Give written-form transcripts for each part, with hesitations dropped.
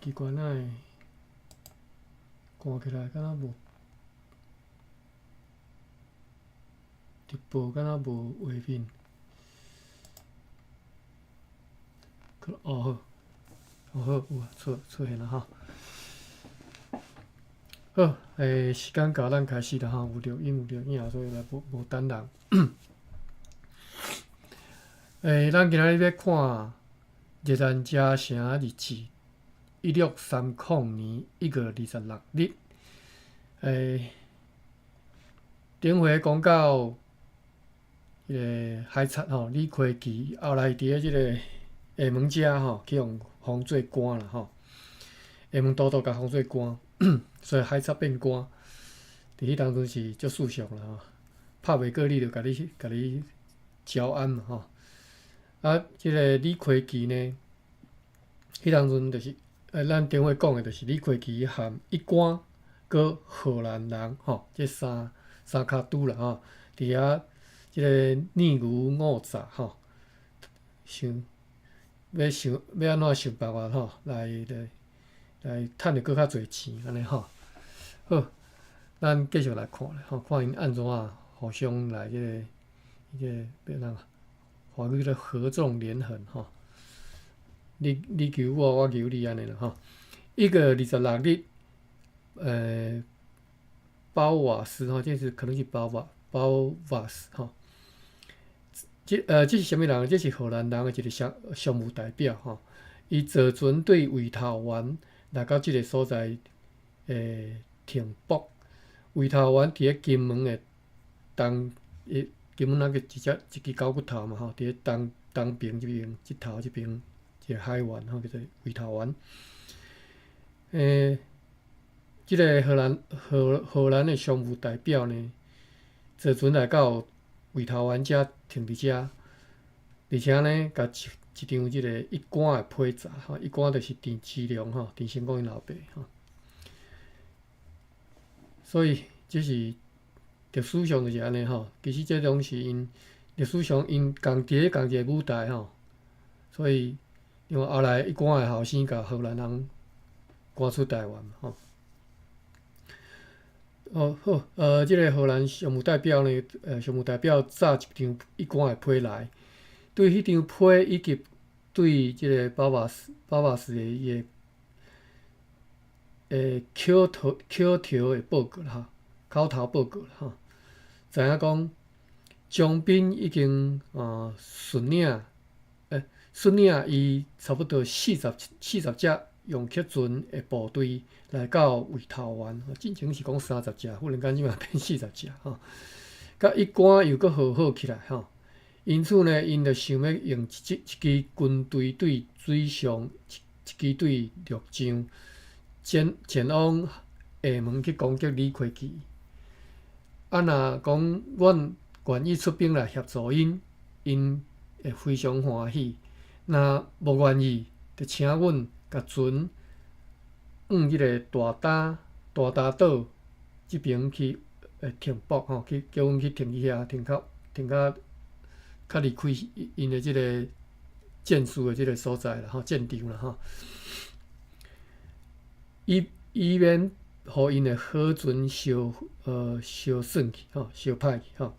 奇怪哪会看起来敢若无直播，敢若无画面。好，有啊，出现了哈。好，时间到，咱开始了哈。有录音啊，所以来无等人。咱今仔日要看《热兰遮城日志》1630年1月26日。顶回讲到海贼吼，李逵基后来伫即个厦门遮吼，去封做官啦吼。厦门都督甲封做官，所以海贼变官。伫迄当阵是足殊胜啦吼，拍袂过你就甲你招安嘛吼。即个李逵基呢，迄当阵就是咱顶回讲诶，就是李逵基含一官搁荷兰人吼，即三卡拄啦吼，伫遐即个逆牛误诈吼，要安怎想办法吼，来趁着搁较侪钱安尼吼。好，咱继续来看咧吼，看因安怎互相来即个要怎华语咧合纵连横吼，你求我，我求你安尼啦吼。1月26日，包瓦斯吼，这是可能是包瓦斯吼。这是啥物人？这是荷兰人的一个商务代表吼。伊坐船对惠头湾来到即个所在，停泊。惠头湾伫咧金门的金门那个一支狗骨头嘛吼，伫咧东边这边，这边一个海湾吼，叫做惠头湾。即个荷兰的商务代表呢，坐船来到惠头湾遮停伫遮，而且呢，甲一张即个一官的批札吼，一官就是田志良吼，田成功因老爸吼。所以这是历史上就是安尼吼，其实这拢是因历史上因共一个舞台吼，所以因为后来一官的后生甲荷兰人赶出台湾吼。好，这个荷兰商务代表呢，商务代表炸一张一官的批来，对迄张批以及对即个巴瓦斯的伊的口头的报告啦，口头报告啦吼，知影讲江彬已经率领伊差不多40只用客船的部队来到惠头湾，之前是讲30只，忽然间即嘛变40只吼。甲一官又搁好起来吼，因此呢，因就想要用一支军队对水上，一支对陆上，前往厦门去攻击李逵基。若讲阮愿意出兵来协助因会非常欢喜。若无愿意，就请阮甲船往迄个大嶝岛即边去停泊吼，叫阮去停去遐，停到较离开因的即个建树的即个所在啦吼，战场啦吼，以免互因的河船烧损去吼，烧歹去吼。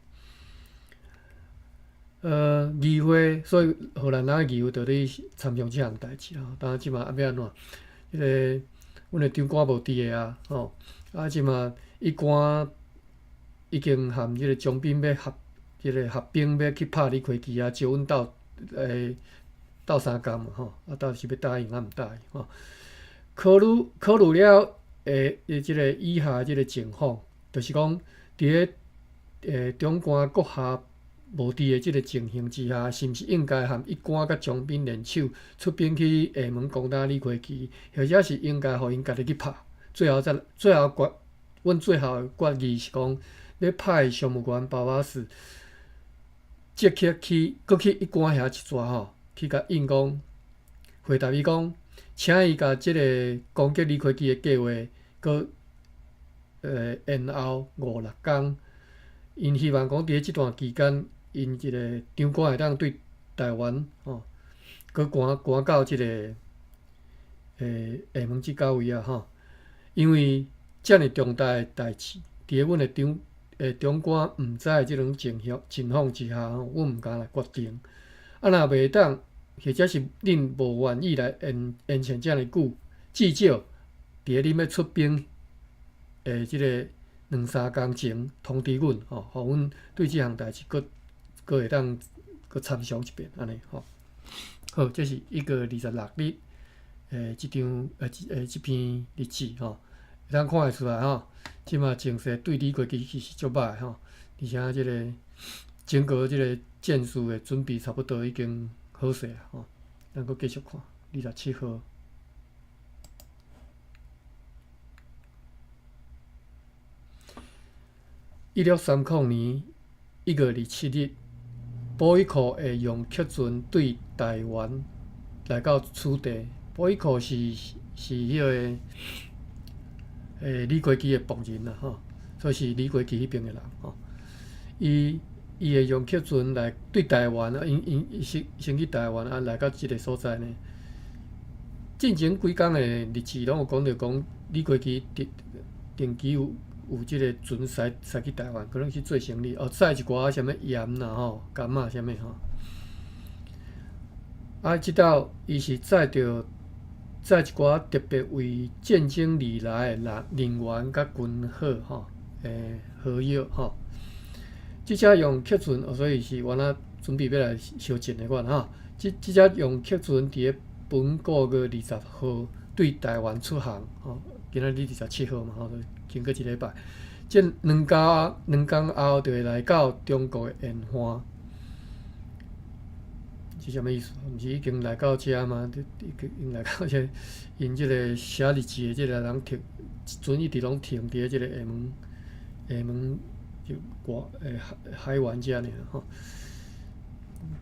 议会，所以荷兰人的议会就咧参详即项代志啦。当然即马要安怎？迄个阮的长官无伫个啊，吼。即马一官已经含即个将兵要合兵要去拍李逵基啊，招阮斗相共嘛吼。到底是要答应毋答应吼？考虑了即个以下即个情况，就是讲伫咧中官国下无伫的即个情形之下，是毋是应该含一官甲将兵联手出兵去厦门攻打李逵基，或者是应该互因家己去拍？最后阮最后的决议是讲，要派商务官巴瓦斯即刻去一官遐一抓吼，去甲应讲回答伊讲，请伊甲即个攻击李逵基的计划，搁延后5-6天。因希望讲伫即段期间，因即个长官会当对台湾吼，搁赶到即个厦门即到位啊吼，因为遮尔重大诶代志，伫咧阮诶长官毋知即种情况之下吼，阮毋敢来决定。啊，若袂当，或者是恁无愿意来延长遮尔久，至少伫咧恁要出兵即个2、3工前通知阮吼，互阮对即项代志佫会当佫参详一遍安尼吼。好，这是1月26日即篇日记吼，会当看会出来吼，即马情势对李国旗其实足歹吼，而且即个整个即个战事的准备差不多已经好势啊吼，咱佫继续看27号。1630年1月27日，保伊库会用客船对台湾来到此地。保伊库是迄个李国旗的仆人啦吼，所以是李国旗迄边的人吼。伊会用客船来对台湾啊，因先去台湾啊，来到即个所在呢。进前几工的日志拢有讲着讲李国旗定期有即个船驶去台湾，可能去做生意，载一寡啥物盐啦吼、柑仔啥物吼。啊，即道伊是载一寡特别为战争而来的人员甲军号吼，号药吼。即只用客船，所以是原来准备要来烧钱的款吼。即只用客船伫咧本国月20号对台湾出航吼，今仔日27号嘛吼，经过一礼拜，即2工后就会来到中国的延安。是啥物意思？毋是已经来到遮吗？因来到遮，因即个写日记的即个人停，船一直拢停伫咧即个厦门就海湾遮尔吼。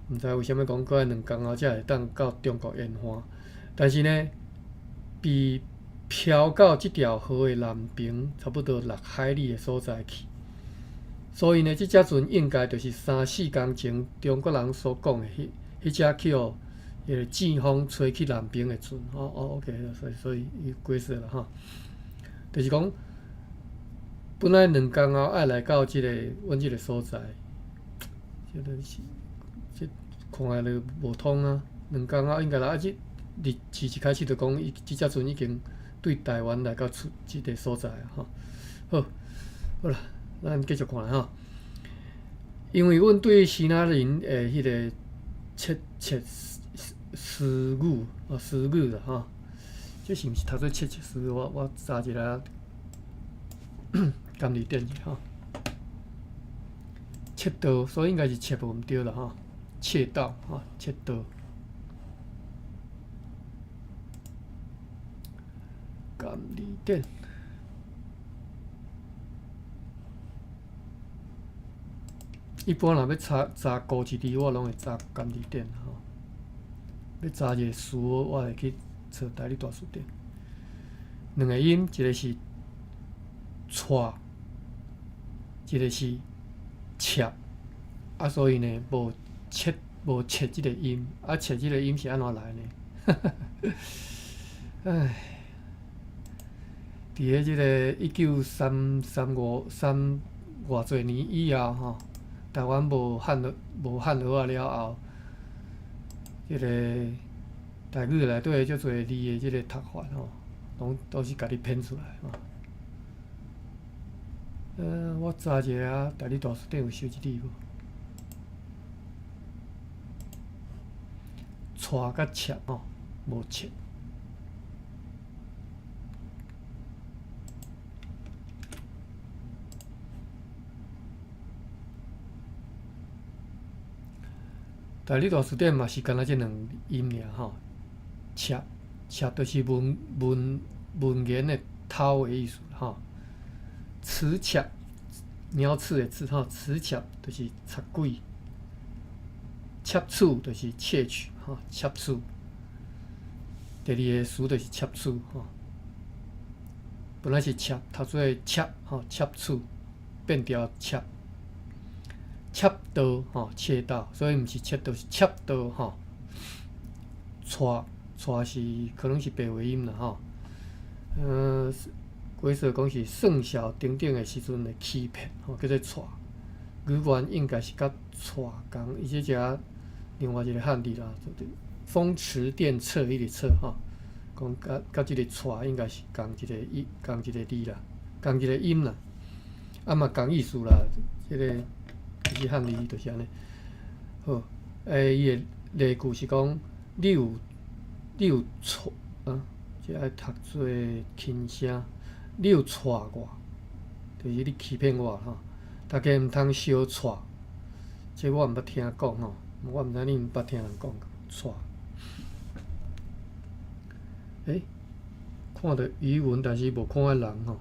毋知为虾米讲，搁2工后才会当到中国延安。但是呢，比漂到即条河的南边，差不多6海里的所在去。所以呢，即只船应该就是3、4工前中国人所讲的迄只去互季风吹去南边的船。OK， 所以伊过说了吼，就是讲本来2工后爱来到阮即个所在，即看来就无通啊。2工后应该来日期一开始就讲，即只船已经对台湾来到即个所在吼。好啦，咱继续看吼。因为阮对希拉林的迄个窃私语啦吼，这是毋是读做窃私语？我查一下甘字典吼，窃盗，所以应该是窃无毋对啦吼，窃盗吼，窃盗。甘字典。一般若要查古字字，我拢会查甘字典吼。要查一个词，我会去找台语大词典。2个音，一个是错，一个是切，啊，所以呢，无切即个音，啊，切即个音是安怎来呢？唉，伫咧即个1935、3偌侪年以后吼。台湾无汉落啊了后，即个台语内底足侪字的即个读法吼，都是家己编出来吼。我查一下台语大词典有收即字无？错甲切吼，无切。台语大词典嘛是干那即2音尔吼，切就是文言的头的意思吼，雌切鸟刺的刺吼，雌切就是插鬼，窃取就是窃取吼，窃取。第2个词就是窃取吼，本来是窃，读做窃吼，窃取变调窃。窃盗吼，窃盗，所以毋是窃盗，是窃盗吼。带是可能是白话音啦吼。鬼说讲是算小顶顶的时阵的欺骗，吼叫做带。语言应该是甲带共，伊即只另外一个汉字啦，就是风驰电掣迄个掣吼，讲甲即个带应该是共一个字啦，共一个音啦，啊嘛共意思啦，即个就是汉字就是安尼。好，伊的例句是讲你有带啊，即爱读做轻声，你有带我，就是你欺骗我吼。大家毋通相带，这我毋捌听讲吼，我毋知你毋捌听人讲带。看到语文，但是无看到人吼，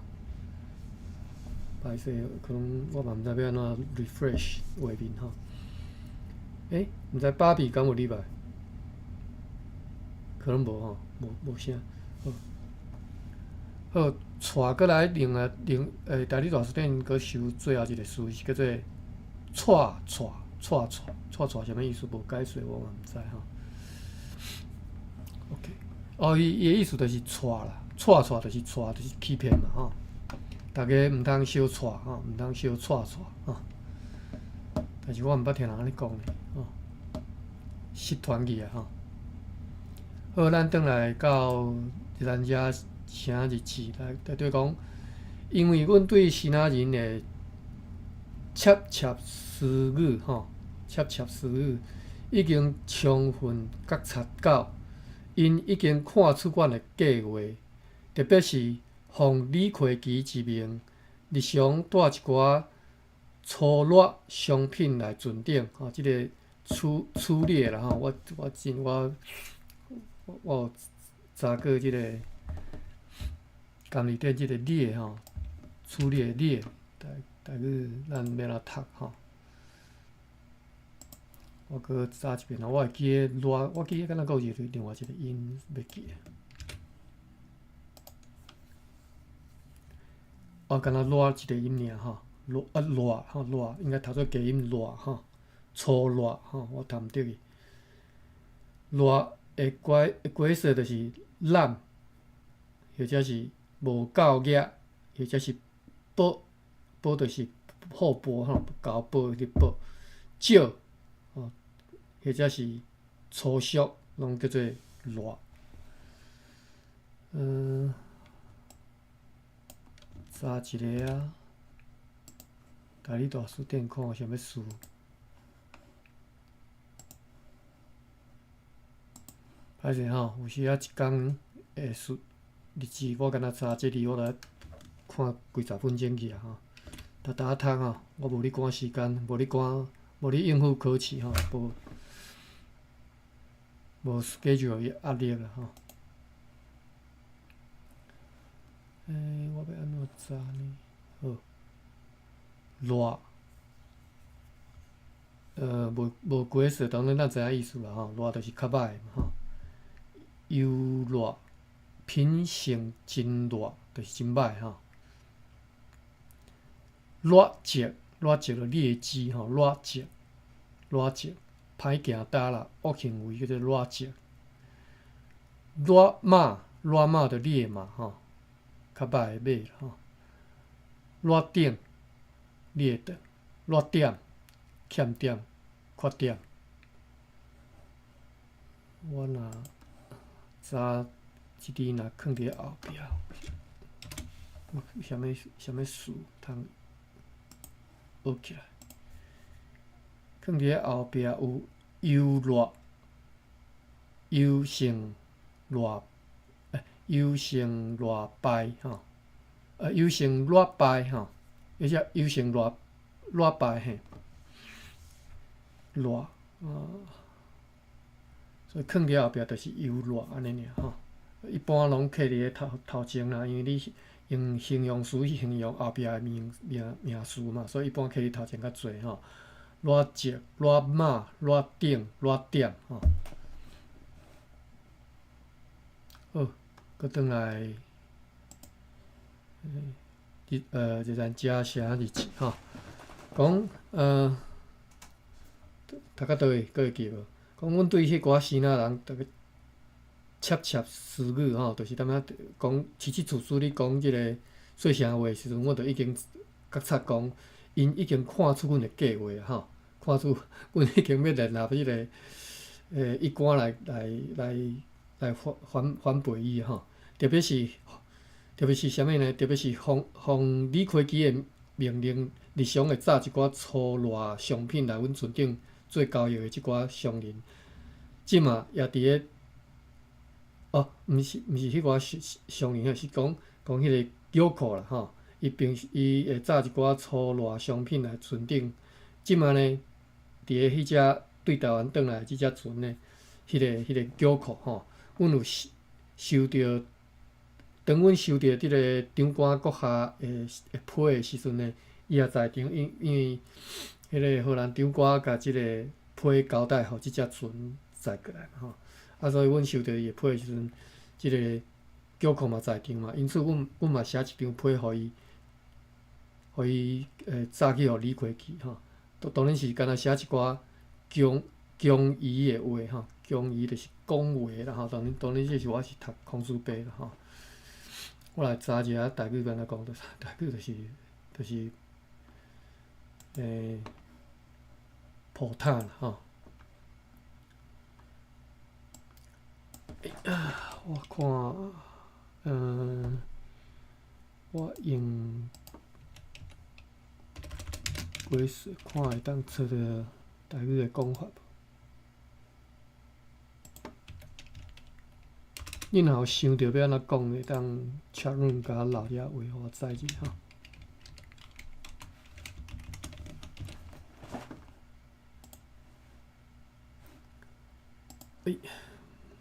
歹势，可能我嘛毋知要安怎 refresh 画面吼。毋知芭比敢有入来？可能无吼，无啥。好，带过来大理大书店阁收最后一个词是叫做带，啥物意思？无解说，我嘛毋知吼。OK，伊的意思就是带啦，带就是就是欺骗嘛吼。大家毋通相带吼，毋通相带吼。但是我毋捌听人安尼讲咧吼，失传去啊吼。好，咱转来到咱遮啥日子来对讲，因为阮对其他人的窃私语吼，窃私语已经充分觉察到，因已经看出阮的计划，特别是奉李逵基之命，日常带一寡粗劣商品来存顶吼，即个粗劣啦吼，我有查过即个工字典即个劣吼，粗劣劣，大语咱要哪读吼？我搁查一遍啦，我会记个劣，我记敢若阁有另外一个音要记诶。我敢若劣一个音尔吼，劣吼劣，应该读做假音劣吼，粗劣吼，我读毋对去。劣的解说就是懒，或者是无够额，或者是薄就是厚薄吼，厚薄的薄，少吼，或者是粗俗，拢叫做劣。查一个啊，大理大书店看有啥物书。歹势吼，有时啊一工诶日子，我敢若查这里，我来看几十分钟去啊吼，逐逐读吼，我无咧赶时间，无咧应付考试吼，无 schedule 压力啦吼。我要安怎查呢？好，劣，无解释，当然咱知影意思啦吼，劣就是较歹嘛吼。优劣，品性真劣，就是真歹吼。劣迹就劣迹吼，劣迹，歹行搭啦，恶行为叫做劣迹。劣马就劣马吼，较歹的马吼。劣顶，劣等，劣点，欠点，缺点。我若查即字若放伫后壁，啥物词通学起来？放伫后壁有优劣、优胜劣败吼，优胜劣败吼，或者优胜劣败嘿，劣所以放伫后壁就是优劣安尼尔吼。一般拢刻伫咧头前啦，因为你用形容词去形容后壁诶名词嘛，所以一般刻伫头前较侪吼。劣迹、劣马、劣顶、劣点吼。好，搁转来，就咱遮写日子吼，讲读到倒位，搁会记无？讲阮对迄寡新仔人，窃窃私语吼，就是踮遐讲起起处处咧讲即个细声话时阵，我就已经觉察讲，因已经看出阮的计划吼，看出阮已经要联合迄个一官来反背伊吼，特别是啥物呢？特别是从李开基的命令，日常会炸一寡粗劣商品来阮船顶做交易的即寡商人，即嘛也伫咧。哦，毋是迄个商人啊，是讲迄个药库啦吼。伊会炸一寡粗劣商品来船顶，即满呢，伫咧迄只对台湾转来即只船呢，迄个药库吼，阮有收到，当阮收到即个长官阁下的批的时阵呢，伊也在场，因为迄个荷兰长官甲即个批交代，互即只船载过来嘛吼。啊，所以阮收到伊的批的时阵，即个药库嘛在场嘛，因此阮嘛写一张批互伊，炸去互李开基吼。当然是干若写一寡恭维的话吼，恭维就是讲话啦吼。当然这是我是读空书班啦吼。我来查一下台语要安怎讲，台语就是普塔啦吼。我看，我用几时看会当找到台语的讲法无？你若有想到要安怎讲，会当确认甲我留遐话，互我知者吼。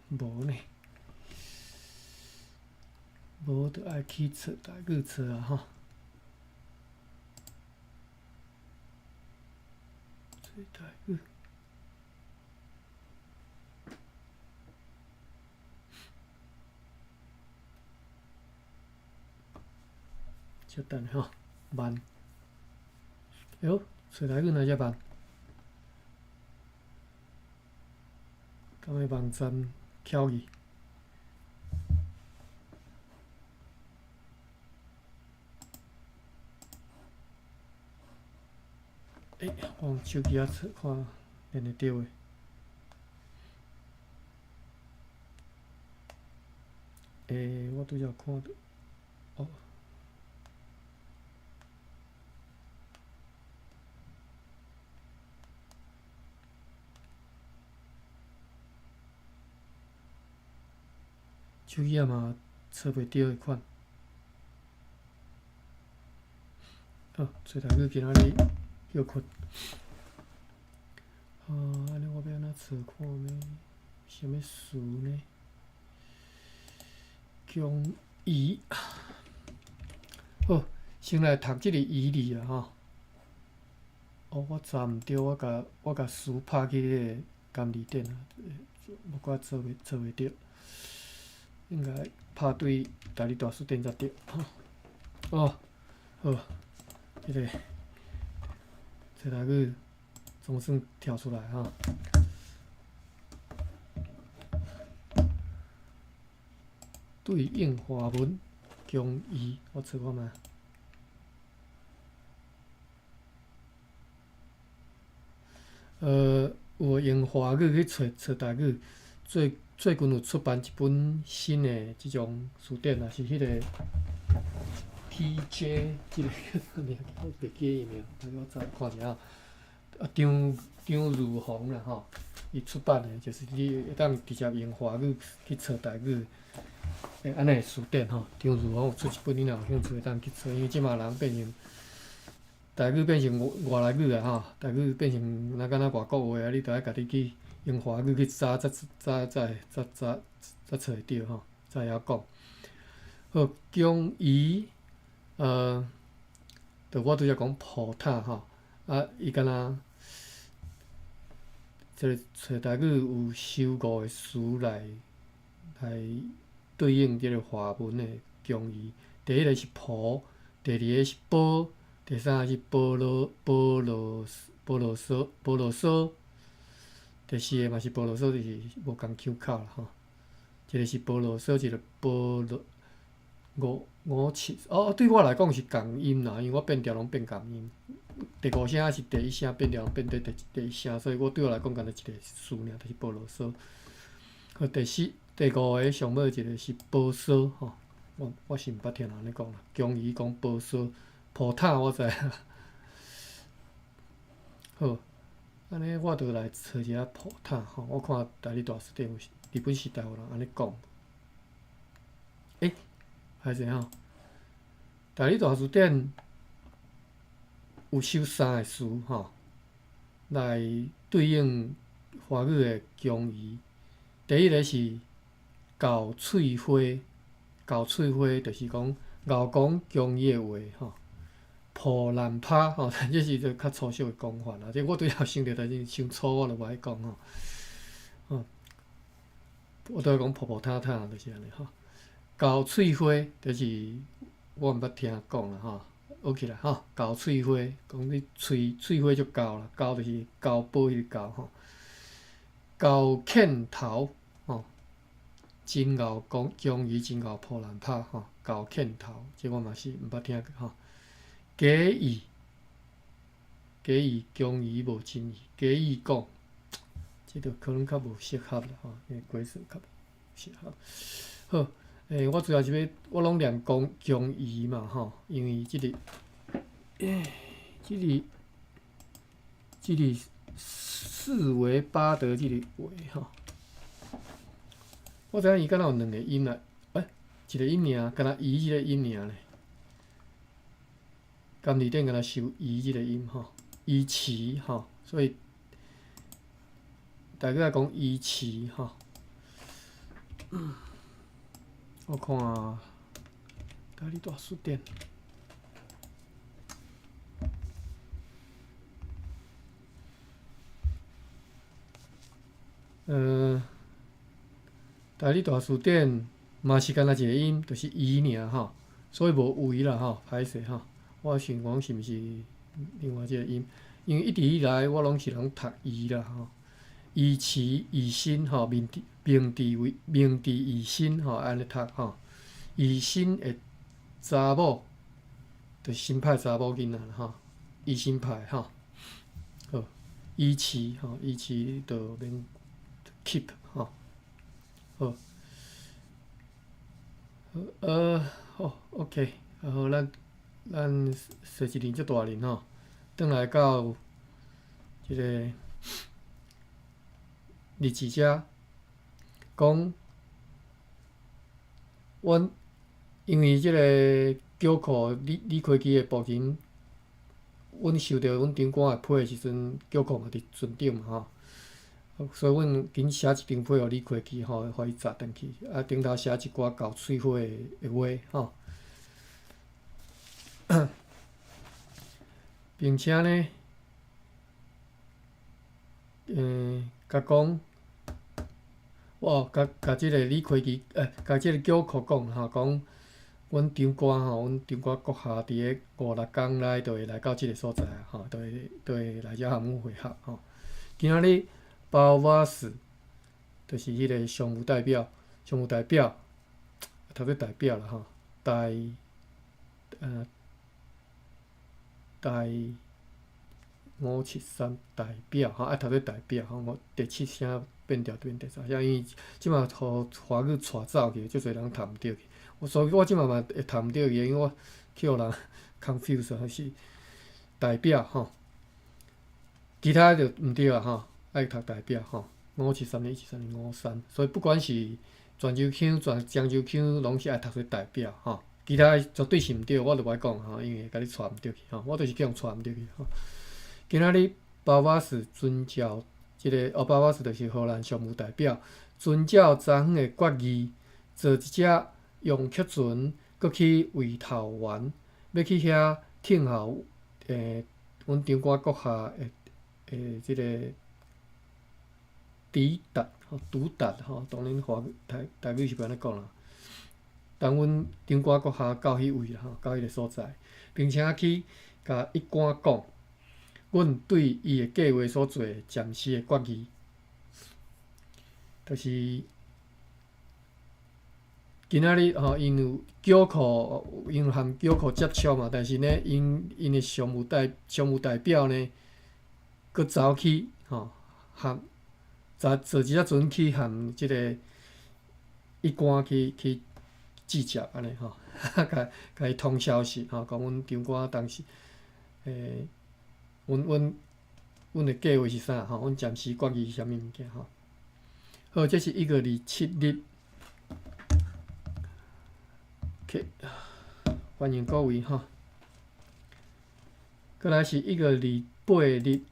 无呢，无就爱去找台语找啊吼。找台语。稍等吼，慢。哎呦，找台语哪遮慢？敢会网站翘去？我用手机仔找看，连会着诶。我拄则看到，哦。手机仔嘛找袂着迄款。哦，找台语今仔日休困。安尼我要安怎找看呢？啥物词呢？恭维。好，先来读即个义字啊吼。哦，我查毋着，我甲词拍去迄个甘字典啊，无我做袂着。应该拍对台语大词典才对吼。哦，好，迄个找台语总算跳出来吼。对应华文恭维，我找看觅。有用华语去找台语，最近有出版一本新的即种词典啊，是迄个 TJ 即个名，我袂记伊名，我查看一下。张如虹啦吼，伊出版的就是你会当直接用华语去找台语，安尼词典吼。张如虹有出一本，你若有兴趣会当去找，因为即马人变成台语变成外来语啊吼，台语变成敢若外国话啊，你着爱家己去用华语去查，才找会着吼，才会晓讲。好，恭维，就我拄则讲普塔吼，啊，伊敢若即个找台语有收5个词来对应即个华文的恭维。第一个是普，第二个是保，第三个是保罗梭，第四个嘛是保罗梭，就是无共腔口啦吼。一个是波罗梭，一个波罗五七。对我来讲是共音啦，因为我变调拢变共音。第5声是第1声变调变第1声，所以对我来讲，干那一个字尔，就是波罗梭。好，第5个上尾一个是波梭吼，我是毋捌听人安尼讲啦。强语讲波梭，普塔我知影。好，安尼我就来找一下普塔吼。我看大理大书店有日本时代有人安尼讲。歹势吼，大理大书店有收3个词吼，来对应华语的强语。第一个是咬喙花，咬喙花就是讲咬讲强语的话吼。破烂拍吼，这是个较粗俗的讲法啦。这我拄则想着，但是伤粗我就无爱讲吼。我都会讲破塌塌，就是安尼吼。咬喙花就是我毋捌听讲啦吼。学起来吼，咬喙花，讲你喙花就咬啦，咬就是交保迄个咬吼。咬欠头吼，真咬讲强语真咬破烂拍吼，咬欠头，这我嘛是毋捌听过吼。假意强语无真意，假意讲，这著可能较无适合啦吼，因为过数较无适合。好，我主要是我拢念讲强语嘛吼，因为这个四维八德这个话吼，我知影伊敢若有2个音啦，一个音尔，敢若伊这个音尔咧。甘字典敢若收伊即个音吼，伊奇吼，所以大家来讲伊奇吼。我看大理大书店，大理大书典嘛是敢若一个音，就是伊尔吼，所以无为啦吼，歹势吼。我想讲是毋是另外一个音？因为一直以来我拢是拢读伊啦吼，伊慈伊心吼，明治伊心吼，安尼读吼。伊心的查某，就是新派查某囡仔啦吼，伊心派吼。好，伊慈吼，伊慈就免 keep 吼。好，好 ，OK， 好，咱说一轮遮大轮吼，转来到即个日志遮，讲阮因为即个桥库理开机的部分，阮收到阮长官的批的时阵，桥库嘛伫船顶嘛吼，所以阮紧写一张批互理开机吼，互伊砸转去，顶头写一寡咬喙花的话吼。并且呢，甲讲，甲即个理开机，甲即个桥库讲吼，讲阮长官吼，阮长官阁下伫个5-6天内，就会来到即个所在吼，就会来遮和阮会合吼。今仔日包瓦斯，就是迄个商务代表，读做代表啦吼，第573代表吼，读做代表吼，我第7声变调变第3声，因为即马互华语带走去，足侪人读毋着去。所以我即马嘛会读毋着去，因为我去互人 confuse 还是代表吼，其他就毋对啊吼，爱读代表吼，573、173、53，所以不管是泉州腔、漳州腔，拢是爱读做代表吼。其他绝对是毋对，我就无爱讲吼，因为甲你带毋着去吼，我就是叫人带毋着去吼。今仔日包瓦斯遵照包瓦斯就是荷兰商务代表，遵照昨昏的决议，做一只用客船，搁去围头湾，要去遐听候阮长官阁下即个抵达吼，当然台语是要安尼讲啦。当阮长官阁下到迄位啦吼，到迄个所在，并且去甲一官讲，阮对伊的计划所做暂时的决议，就是今仔日因有叫库，因有含叫库接触嘛，但是呢，因的商务代表呢，佮走去含坐一阵去含即个一官去记者安尼甲伊通消息讲阮场馆当时阮的计划是啥阮暂时决议是啥物物件好，这是1个礼7日。OK， 欢迎各位再来是1个礼8日。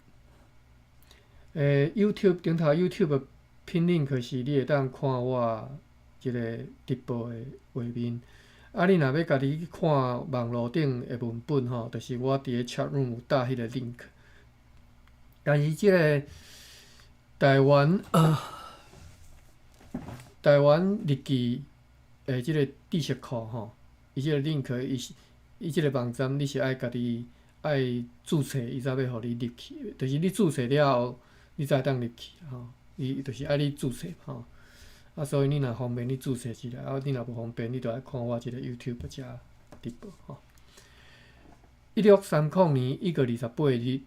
YouTube 顶头 YouTube 的 pin link 是你会当看我即个直播的画面。你若要家己去看网络顶的文本就是我伫咧 chat room 有搭迄个 link。但是即个台湾日记即个知识库伊即个 link 伊即个网站你是爱家己爱注册，伊才要互你入去。就是你注册了后，你才会当入去伊就是爱你注册所以你若方便，你注册起来；你若无方便，你就来看我即个 YouTube 遮直播1630年1月28日，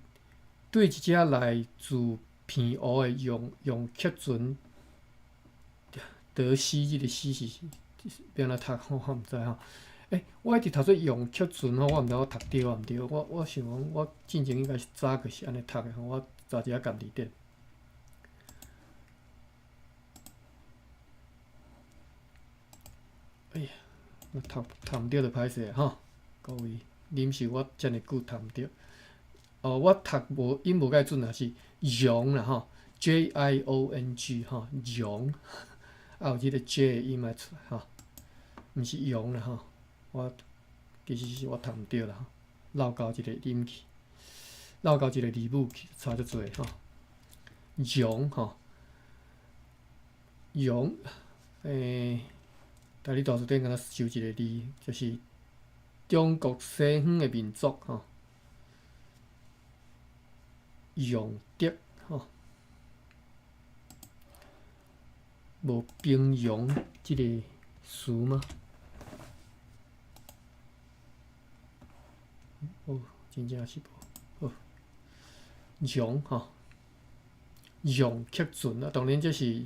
对一只来自偏湖的用客船德西，即个西是要安怎读我毋知我一直读做用客船我毋知我读对啊毋对。我想讲，我进前应该是早就是安尼读的我查一下干字典。哎呀，我读毋对就歹势各位，忍受我遮尔久读毋对。我读音无介准是用啦J-I-O-N-G 用有即个 J 的音爱出来毋是用啦我其实是我读毋对啦漏交一个音去，漏交一个字母去，差足多用用大理大词典敢若收一个字，就是中国西方的民族用德无平庸即个词吗？真正是无用用客船当然这是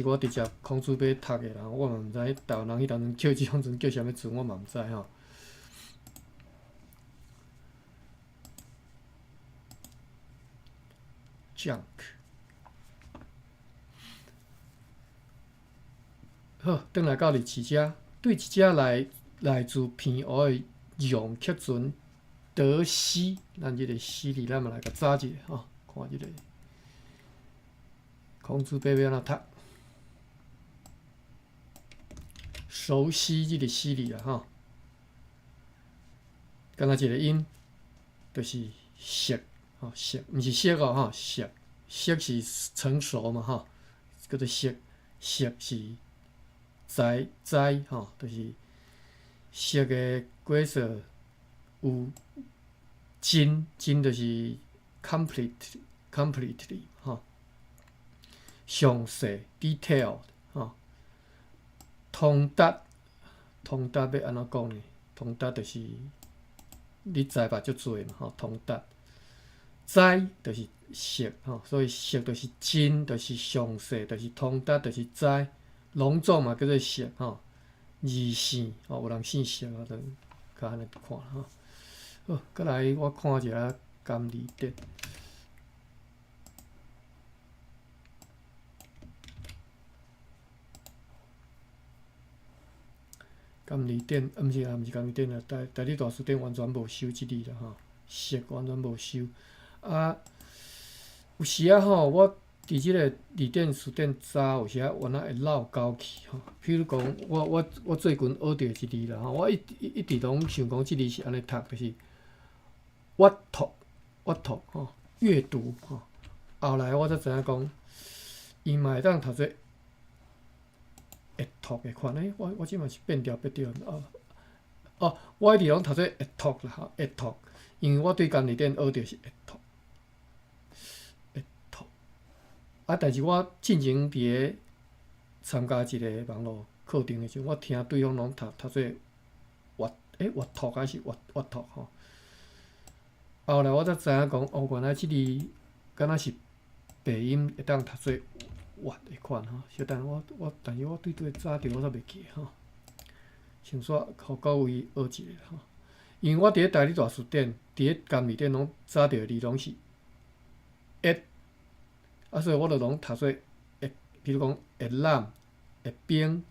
我直接空主杯读的啦，我嘛毋知台湾人迄当阵叫即种船叫啥物船，我嘛毋知junk 好，转来到第7只，对一只来自偏湖的用客船德西，咱即个西字咱嘛来甲查一下看即个空主杯要安怎读。熟悉即个西字啦敢若一个音，就是熟熟，毋是熟熟熟是成熟嘛叫做熟，熟是栽就是熟的果实有精就是 completely 详细 detailed 通达要安怎讲呢？通达就是你知吧足多嘛通达知就是熟所以熟就是精，就是详细，就是通达，就是知。拢总嘛叫做熟二姓有人姓熟就较安尼看好，再来我看一下甘字典。甘字典毋是甘字典啦，大理大词典完全无收即字啦熟完全无收有时我伫即个字典词典查有时原来会漏交去比如讲我最近学着一字啦我一直拢想讲即字是安尼读，就是阅读阅读后来我才知影讲伊嘛会当读做会读的款我即嘛是变调我一直拢读做会读啦会读，因为我对甘字典学着是会读。但是我进前伫参加一个网络课程的时阵，我听对方拢读做阅读还是阅读吼。后来我才知影讲，哦，原来即字敢若是鼻音会当读做阅的款吼。小等但是我对早着我煞袂记吼。想煞互各位学一下吼。因为我伫咧台语大词典，伫咧监字典拢早着的字拢是会，所以我就拢读做会，比如讲会揽、会冰、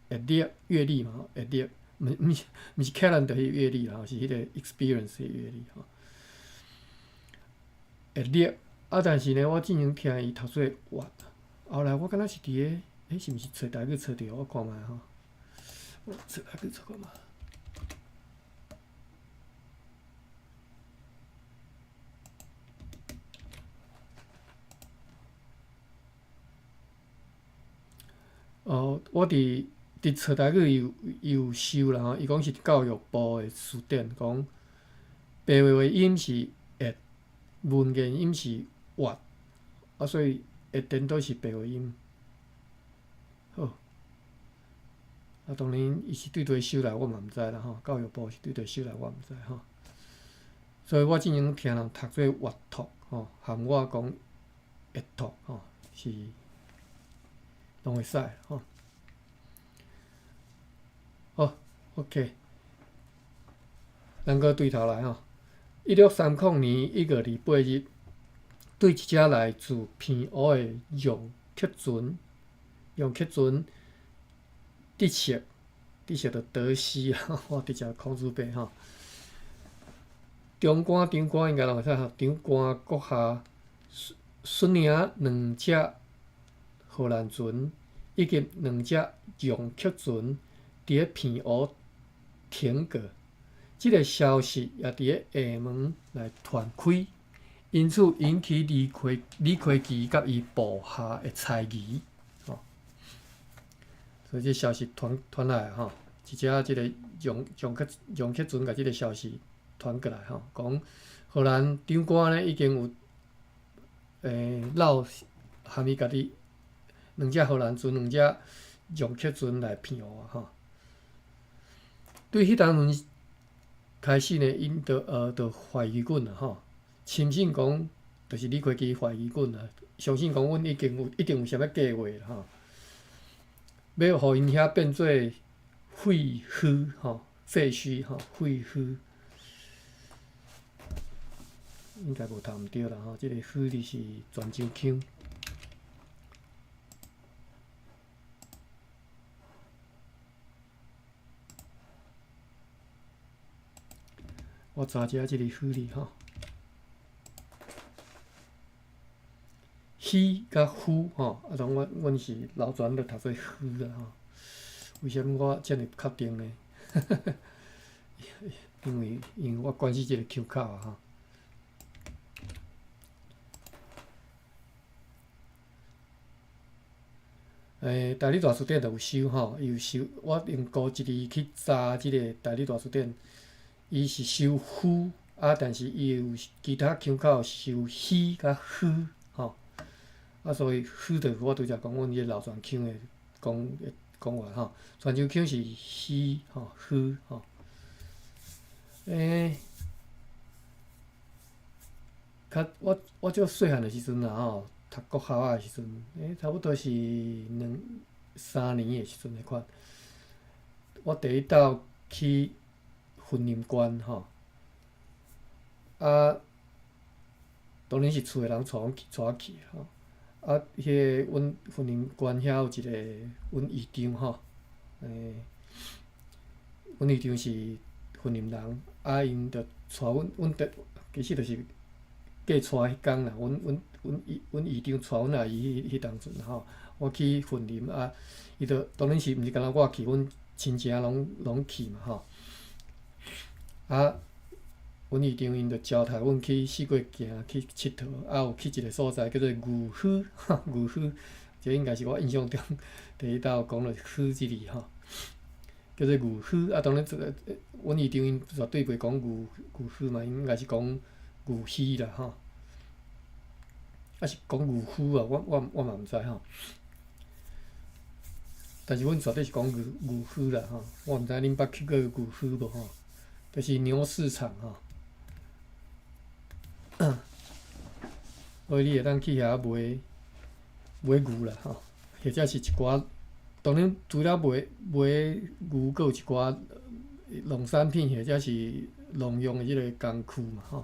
会历阅历嘛，会历，毋是 calendar 迄阅历啦，是迄个 experience 的阅历吼。会历但是呢，我进前听伊读做阅，后来我敢若是伫咧，是毋是找台语找着？我看觅吼，我找台语找看觅。我伫找台语有收啦吼，伊讲是教育部的词典，讲白话音是会，文言音是阅，所以会颠倒是白话音。好，当然伊是对对收来，我嘛毋知啦吼。教育部是对对收来，我毋知吼。所以我之前听人读做阅读吼，含我讲阅读吼，是拢会使吼。好 ，OK， 咱搁对头来吼。1630年1月28日，对一只来自偏乌的用客船得瑟就得西啊，我直接空字辈吼。长官应该拢会使吼。长官阁下孙领2只荷兰船以及2只用客船伫咧偏乌停过，即个消息也伫咧厦门来传开，因此引起李魁奇甲伊部下的猜疑。所以这消息传来吼，一只即个用客船甲即个消息传过来吼，讲荷兰长官呢已经有绕含伊家己2只荷兰船、2只用客船来骗我吼。对迄当阵开始呢，因就怀疑阮啦吼，深信讲就是李魁奇怀疑阮啦，相信讲阮一定有啥物计划啦吼，要互因遐变做废墟吼，废墟吼，废墟，应该无读毋对啦吼，即个墟字是泉州腔。我查一下即个墟字吼，虚甲夫吼，当阮是老全咧读做虚啦吼。为什么我遮尔确定呢？因为我关系即个 Q 卡啊吼。台语大词典就有收吼，伊有收。我用高一字去查即个台语大词典，伊是收夫但是伊有其他腔口收虚甲虚吼。所以虚着我拄则讲，阮迄个老泉腔的讲话吼，泉州腔是虚吼虚吼。我足细汉的时阵啦吼，读国校的时阵，差不多是3年的时阵的款。我第一道去云林县吼，当然是厝的人带我去吼。迄个阮云林县遐有一个阮姨丈吼，阮姨丈是云林人，因着带阮其实就是过带迄工啦。阮姨丈带阮阿姨迄当阵吼，我去云林伊着当然是毋是干那我去，阮亲情拢去嘛吼。阮姨丈因着招待阮去四国行去佚佗，有去一个所在叫做牛墟，牛墟，这应该是我印象中第一道讲了墟即字吼，叫做牛墟。当然阮姨丈因绝对袂讲牛墟嘛，因应该是讲牛墟啦吼，是讲牛墟啊，我嘛毋知吼。但是阮绝对是讲牛墟啦吼，我毋知恁捌去过牛墟无吼，就是牛市场吼。所以你会当去遐买牛啦吼，或者是一寡，当然除了买牛，阁有一寡农产品或者是农用的即个工具嘛吼。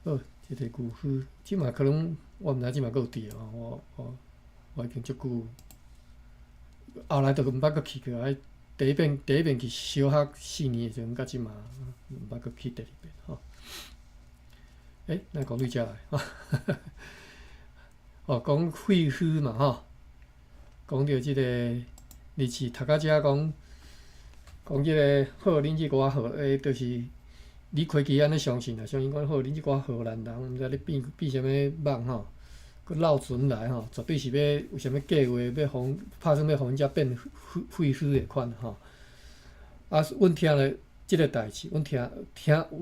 好，即个牛墟，即嘛可能我毋知即嘛阁有伫哦，我已经足久，后来就毋捌阁去过，第一遍去小学4年的时阵，到即嘛毋捌阁去第二遍吼。咱讲对遮来吼，讲废墟嘛吼，讲到即个日志读到遮讲即个好，恁即寡好，就是李开基安尼相信啦，相信讲好，恁即寡荷兰人，毋知咧变啥物梦吼，佮绕船来吼，绝对是要有啥物计划，要互拍算要互阮遮变废墟的款吼。啊，阮听了即个代志，阮听有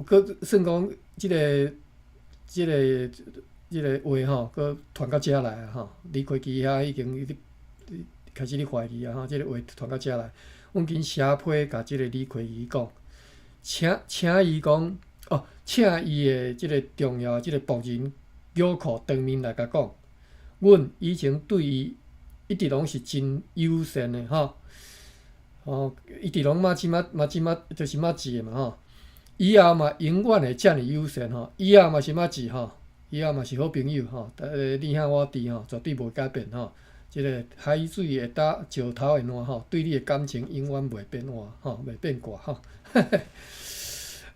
佮算讲即个话吼，佮传到遮来啊吼。李开基遐已经开始咧怀疑啊吼，即个话传到遮来，阮紧写批甲即个李开基讲，请伊讲请伊的即个重要的即个仆人约库当面来甲讲，阮以前对伊一直拢是真友善的吼。一直拢嘛即就是嘛治的嘛吼。以后嘛永远会遮尔友善吼，以后嘛是嘛治吼，以后嘛是好朋友吼。你兄我弟吼，绝对无改变吼。即个海水会打石头会烂吼，对你的感情永远袂变换吼，袂变卦吼。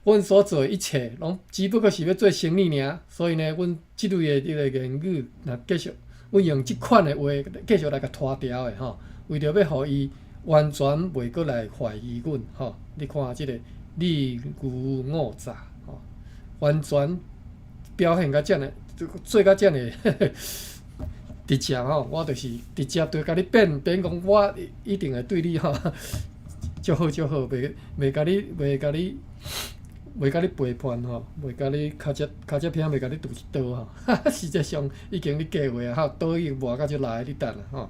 阮所做的一切，拢只不过是要做生意尔。所以呢，阮即类的即个言语，若继续，阮用即款的话继续来甲拖调的吼，为着要互伊完全袂过来怀疑阮吼。你看即个。利牛五杂吼，完全表现甲遮尔，做甲遮尔直接吼，我就是直接对甲你变讲，我一定会对你吼足好，袂甲你背叛吼，袂甲你骹只片袂甲你渡一刀吼。实际上已经你计划啊，哈，刀已经磨甲足力，你等啦吼。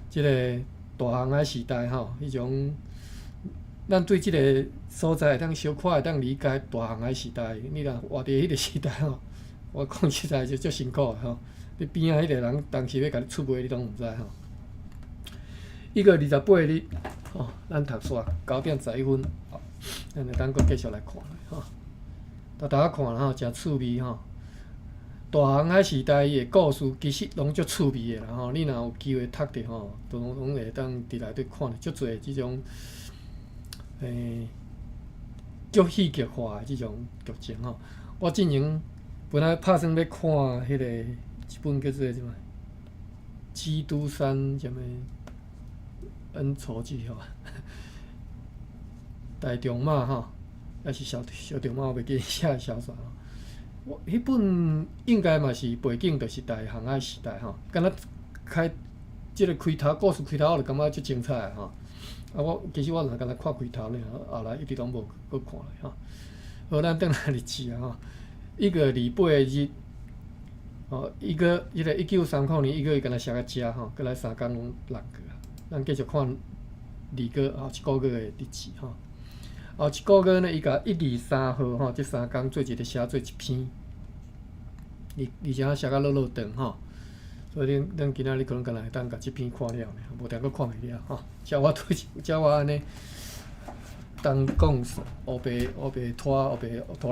即个大航海时代吼，迄种。咱对即个所在会当小可会当理解大航海时代，你若活伫迄个时代吼，我讲实在就足辛苦的吼。你边仔迄个人当时要甲你出卖，你拢毋知吼。1月28日吼，咱读煞9:11分，咱就当阁继续来看吼。大家看啦吼，诚趣味吼。大航海时代伊的故事其实拢足趣味的啦吼。你若有机会读着吼，都拢会当伫内底看足侪即种。足戏剧化的即种剧情吼，我之前本来拍算要看迄个一本叫做什么《基督山》什么恩仇记吼，大仲马吼，还是小仲马，我袂记写的小说吼。迄本应该嘛是背景，就是大航海时代吼，敢若即个故事开头，我就感觉足精彩吼。其实我若敢若看开头呢，后来一直拢无搁看咧吼。好，咱转来日志啊吼，1月28日，迄个1930年1个月敢若写到遮吼，过来3工拢落去啊。咱继续看后一个月的日志吼。后一个月呢，伊甲1、2、3号吼，即3工做一个写做一篇，而且写甲落长吼。所以咱今仔日可能敢若会当甲即篇看了呢，无定阁看袂了吼。叫我安尼当讲乌白拖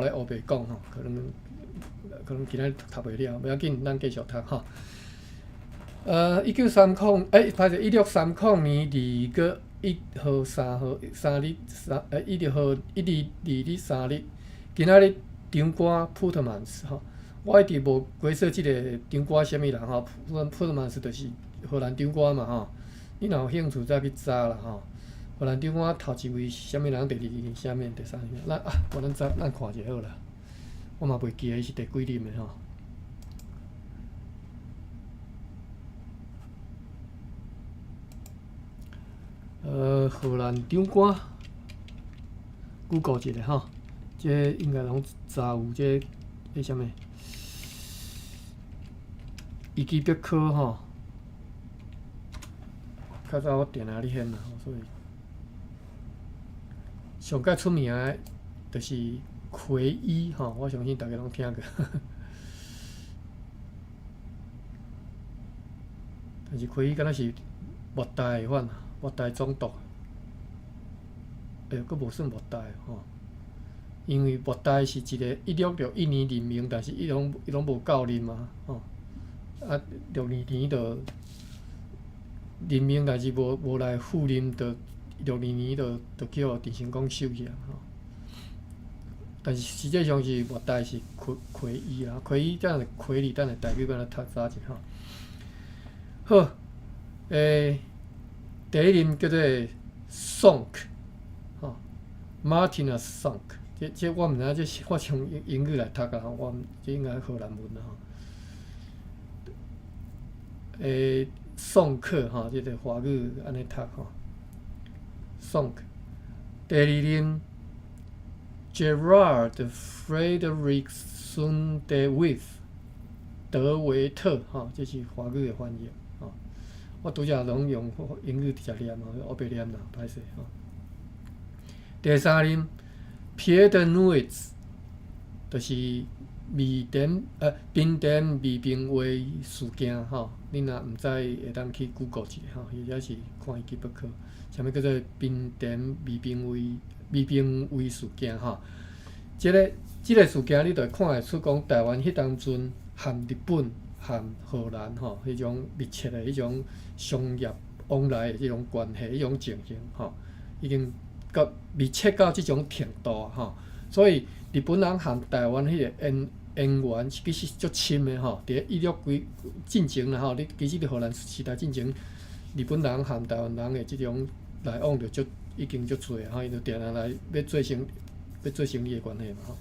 来乌白讲吼，可能今仔日读袂了，不要紧，咱继续读吼。1630年2月1号、3号、3日、1号、1日、2日、3日，今仔日场馆普特曼斯吼。我一直无解说即个场馆啥物人吼，普特曼斯就是荷兰场馆嘛吼。你若有兴趣再去查啦吼。荷兰场馆头一位啥物人，第二位啥物，第三位，咱看者好啦。我嘛袂记伊是第几任的吼。荷兰场馆，Google 一下吼，这应该拢查有这啥物？维基百科吼，较早我定哪里现啦，所以上较出名的就是魁一吼，我相信大家拢听过。但是魁一敢若是末代的款，末代中毒。佫无算末代吼，因为末代是一个166年任命，但是伊拢无够任嘛吼。啊，62年就任命，但是无来赴任，就62年就叫陈成功收起啊吼。但是实际上是末代是魁一啦，魁一等下魁里等下代表咱来读查者吼。好，第一任叫做 Sonk。Martinus Sonk， 这我毋知影，这我从英语来读啊，我这应该荷兰文啦吼。宋克吼，这个华语安尼读吼。Sonk， 第二任 Gerard Frederickson de 德维特吼，这是华语的翻译吼。我拄则拢用英语直接念吼，我白念啦，歹势吼。第三任 Pierre Nuits， 就是冰点密冰way事件吼，恁若毋知会当去 Google 一下吼，或者是看伊基本课，啥物叫做冰点密冰way事件吼。即个事件你着看会出讲台湾迄当阵含日本、含荷兰吼，迄种密切的迄种商业往来的即种关系、迄种情形吼，已经到密切到即种程度吼，所以日本人含台湾迄个缘其实足深的吼。伫16进前啦吼，其实伫荷兰时代进前，日本人含台湾人的即种来往着已经足侪吼，伊就定定来要做生意的关系嘛吼。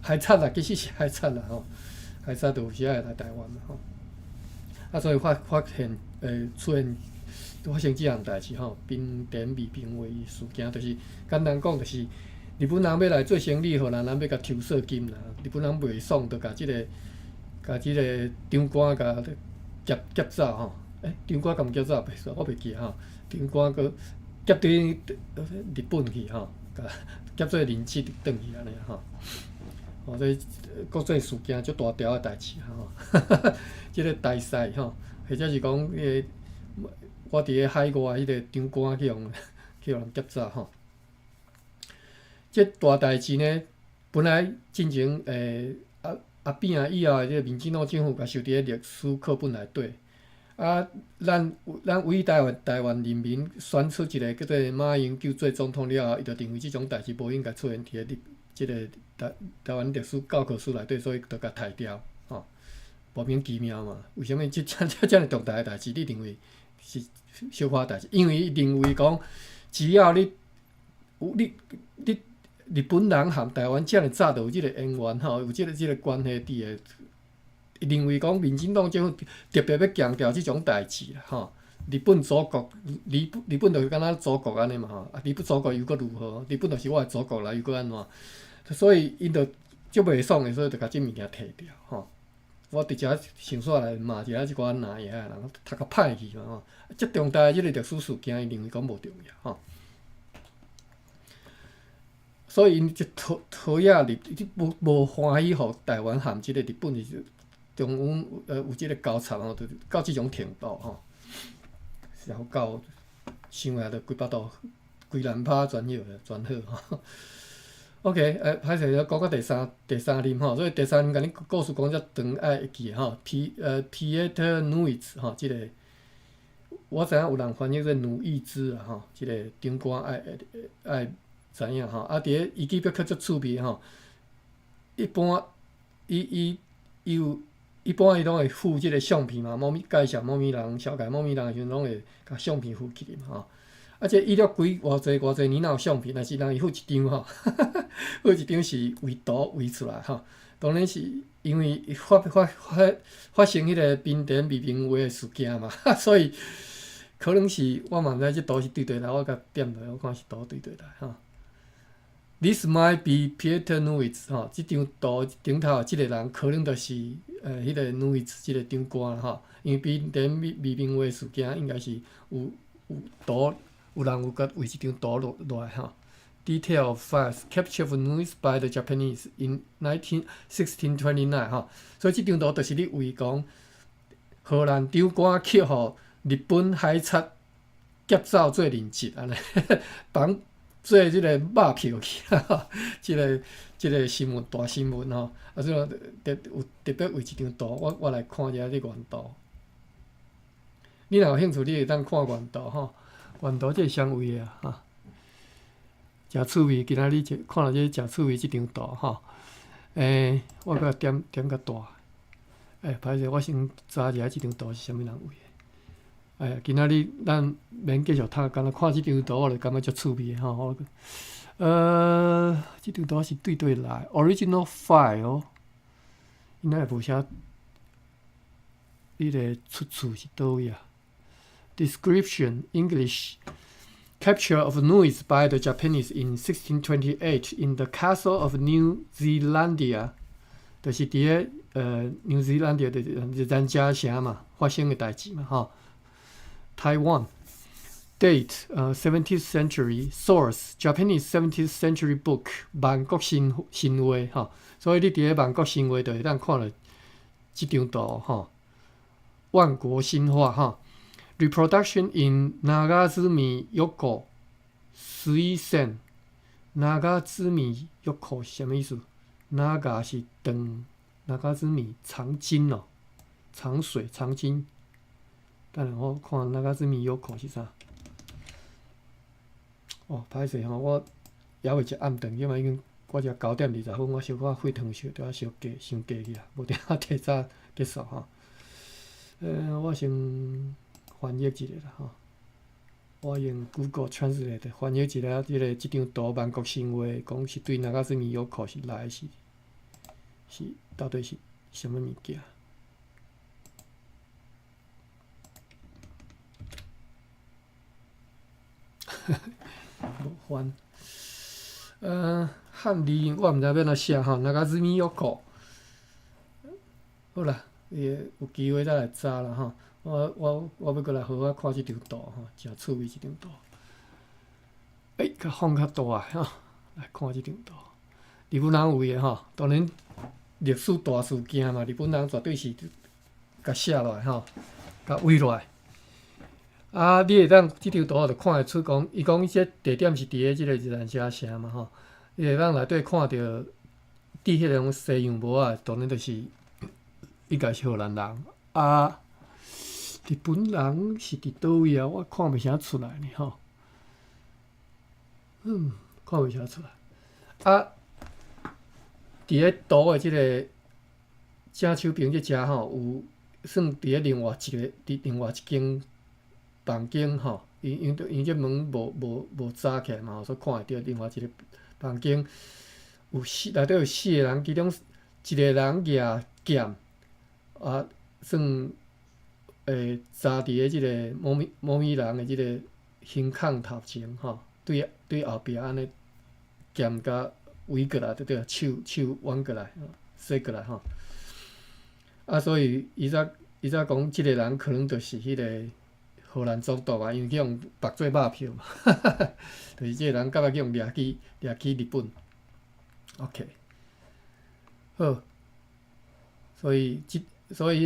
海贼啦，其实是海贼啦吼，海贼就有时会来台湾嘛吼。啊，所以发现出现。发生即项代志吼，冰点密冰way事件，就是简单讲，就是日本人要来做生意，荷兰人要甲抽税金啦。日本人袂爽，就甲即个长官甲劫走吼。长官敢劫走袂错，我袂记吼。长官佮劫对日本去吼，甲劫做人质转去安尼吼。哦，所以国际事件足大条的代志吼。即个大赛吼，或者是讲我伫个海外迄个长官去人劫走吼。即大代志呢，本来进前阿扁啊以后的即个民进党政府，甲收伫个历史课本内底。啊，咱为台湾人民选出一个叫做马英九做总统了后，伊就认为即种代志无应该出现伫个即个台湾历史教科书内底，所以就甲刣掉吼。莫名其妙嘛，为什物遮尔重大的代志，你认为是小可代志？因为伊认为讲，只要你日本人含台湾遮尔早就有即个渊源吼，有即个关系伫个。认为讲民进党政府特别要强调即种代志啦吼。日本祖国，日本就是敢若祖国安尼嘛吼。啊，日本祖国又搁如何？日本就是我的祖国啦，又搁安怎？所以因着足袂爽的，所以就甲即物件摕掉吼。我直接想煞来骂一下即寡哪爷人，读较歹去嘛吼。遮重大的即个历史事件，伊认为讲无重要吼。所以因就讨厌无欢喜，互台湾含即个日本是。中央有即个交叉吼，就到即种程度吼，然后想来就规巴肚规烂拍全好吼。OK， 歹势讲到第三任吼，所以第三任甲恁故事讲遮长爱会记吼。Pieter Nuits 吼，即个我知影有人翻译做奴役之啊吼，即个长官爱知影吼。啊，伫个伊记表较足趣味吼，一般伊拢会附即个相片嘛，介绍猫咪人、小改猫咪人的时阵，拢会甲相片附起哩嘛吼。啊，这伊了偌济年有相片，但是人伊附一张吼，附一张是为图为出来吼。当然是因为发生迄个冰点密冰way的事件嘛，所以可能是我嘛毋知即图是对来，我甲点落，我看是图对来吼。This might be Pieter Nuits 吼，即张图顶头即个人可能就是迄个 Nuits 即个长官啦吼，因为冰点密冰way事件应该是有有图，有人有甲画一张图落来哈。Detail of files capture of noise by the Japanese in 1629哈，所以这张图就是咧为讲荷兰长官去互日本海贼劫走做人质安尼，绑做即个肉票去，即个新闻大新闻吼，啊，所以有特别为一张图，我来看一下这原图。你若有兴趣，你会当看原图吼，原图这相位啊哈。诚趣味，今仔日看到这诚趣味即张图吼。我甲点较大。歹势，我先查一下即张图是啥物人画的。今仔日咱免继续读，干那看即张图，我就感觉足趣味的吼。即张图是对来 ，original file， 应该无写迄个出处是倒位啊 ？Description English。Capture of noise by the Japanese in 1628 in the castle of New Zealandia， 就是伫个New Zealandia 的咱家城嘛发生的代志嘛吼。Taiwan date 17th century source Japanese 17th century book 万国新话吼，所以你伫个万国新话就会当看到即张图吼，万国新话吼。Reproduction in Nagazumi Yoko 水仙 Nagazumi Yoko 是啥物意思 ？Naga 是长 ，Nagazumi 长津哦，长水长津。等下我看 Nagazumi Yoko 是啥？歹势吼，我还未食暗顿，因为已经我食9点20分，我小可血糖烧都要伤加去啊，无定啊提早结束吼。我先翻译一下啦吼，我用 Google Translate 翻译一下即张图万国新话，讲是对那个是米有考是来是到底是什么物件？无翻。汉字我毋知要怎写吼，那个是米有考。好啦，有机会再来查啦吼。我要过来好好看即张图吼，诚趣味即张图。甲放较大吼，来看即张图。日本人画的吼，当然历史大事件嘛，日本人绝对是甲写落来吼，甲画落来。你会当即张图就看会出讲，伊讲即地点是伫个即个日兰遮城嘛吼，你会当内底看到地迄种西洋帽啊，当然就是应该是荷兰人日本人是伫倒位啊？我看袂啥出来呢吼。看袂啥出来。伫个图的即个正手边即遮吼，有算伫个另外一间房间吼，因这门无早起来嘛，所以看会到另外一个房间有内底有4个人，其中一个人举剑算。扎伫个即个猫咪人的即个胸孔头前吼，对后壁安尼剑甲围过来，对手弯过来，伸过来吼。所以伊才讲，即个人可能就是迄个荷兰总督啊，因为去用绑做肉票嘛，就是即个人甲去用掠去日本。OK， 好，所以迄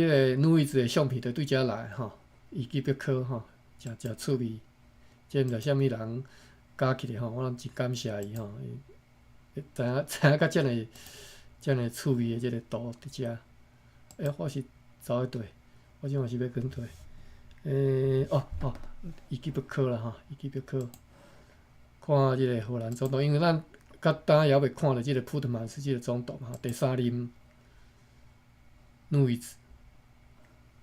个noise的相片就对遮来吼，伊基必考吼，诚趣味。即毋知啥物人教起来吼，我真感谢伊吼，知影甲遮尔趣味的即个图伫遮。我是走咧对，我即嘛是要跟对。伊基必考啦吼，伊基必考。看即个荷兰总统，因为咱甲当还未看到即个普特曼斯即个总统吼，第3任。noise，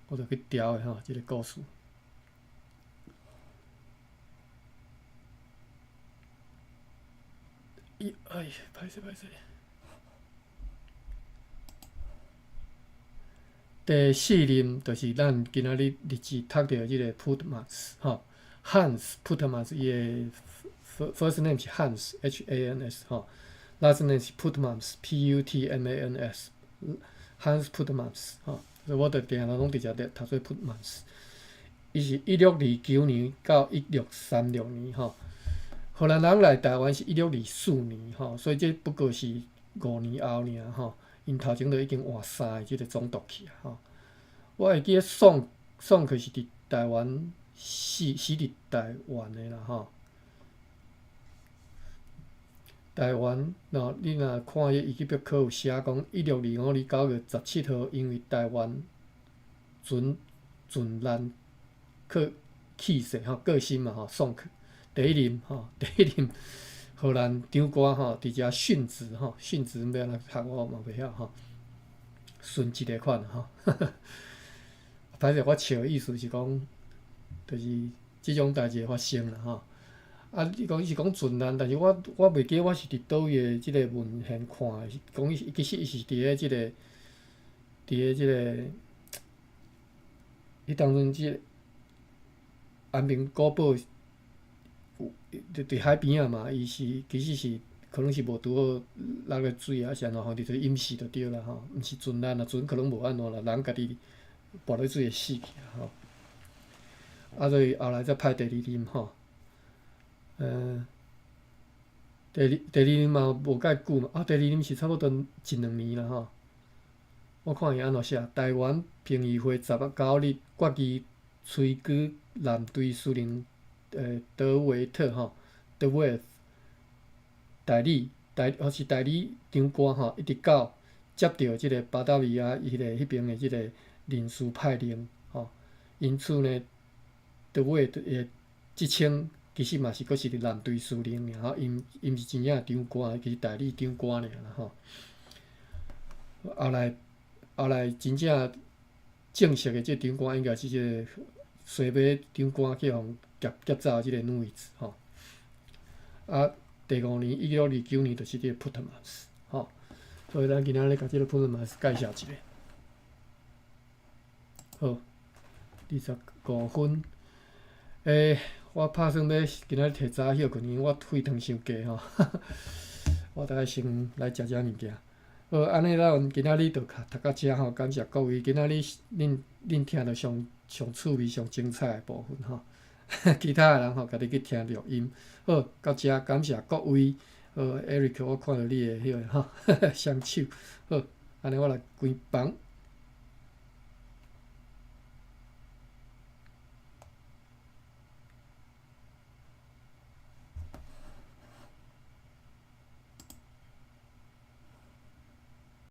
我就去调的吼，即个故事。歹势。第4任就是咱今仔日日志读到即个 Putmans 吼 ，Hans Putmans 伊的 first name 是 Hans H-A-N-S 吼 ，last name 是 Putmans P-U-T-M-A-N-S。Hans Putmans 吼，所以我着定定拢直接读做 Putmans。伊是1629年到1636年吼。荷兰人来台湾是1624年吼，所以这不过是5年后尔吼。因头前就已经换3个即个总督去啊吼。我会记得宋可是伫台湾死伫台湾的啦吼。台湾喏，你若看迄遗迹表考有写讲1625年9月17号，因为台湾船难去世吼，过身嘛吼，宋克第一任荷兰长官吼，伫遮殉职吼，殉职要安怎读我嘛袂晓吼，顺一个款吼。歹势，我笑的意思是讲，就是即种代志会发生啦吼。啊，你讲伊是讲船难，但是我袂记得我是伫倒位的即个文献看的，是讲其实伊是伫咧即个伊当阵即个安平古堡。伫海边仔嘛，伊是其实是可能是无拄好落个水啊，是安怎吼，就是淹死就对啦吼，毋是船难啊，船可能无安怎啦，人家己跋落水会死去啊吼。啊，所以后来才派第二任吼，第二任嘛无介久嘛，啊，第二任是差不多1-2年啦吼。我看伊安怎写，台湾评议会19日决议推举舰队司令德维特吼，德维特代理长官吼，一直到接到即个巴达维亚迄边的即个领事派令吼，因此呢，德维特的职称其实嘛是阁是舰队司令尔吼，因毋是真正长官，其实代理长官尔啦吼。后来真正正式的即个长官应该是即个西马长官去互夹走即个女子吼。啊，第5年1629年就是即个普特曼斯吼，所以咱今仔日甲即个普特曼斯介绍一下。好，25分。我打算要今仔日摕早休困，因为我血糖伤低吼。我大概先来食物件。好，安尼咱今仔日就读到遮吼，感谢各位。今仔日恁听到上趣味、上精彩的部分吼。其他的人吼，家己去听录音。好，到遮感谢各位。Eric， 我看到你的迄个吼，双手。好，安尼我来关房。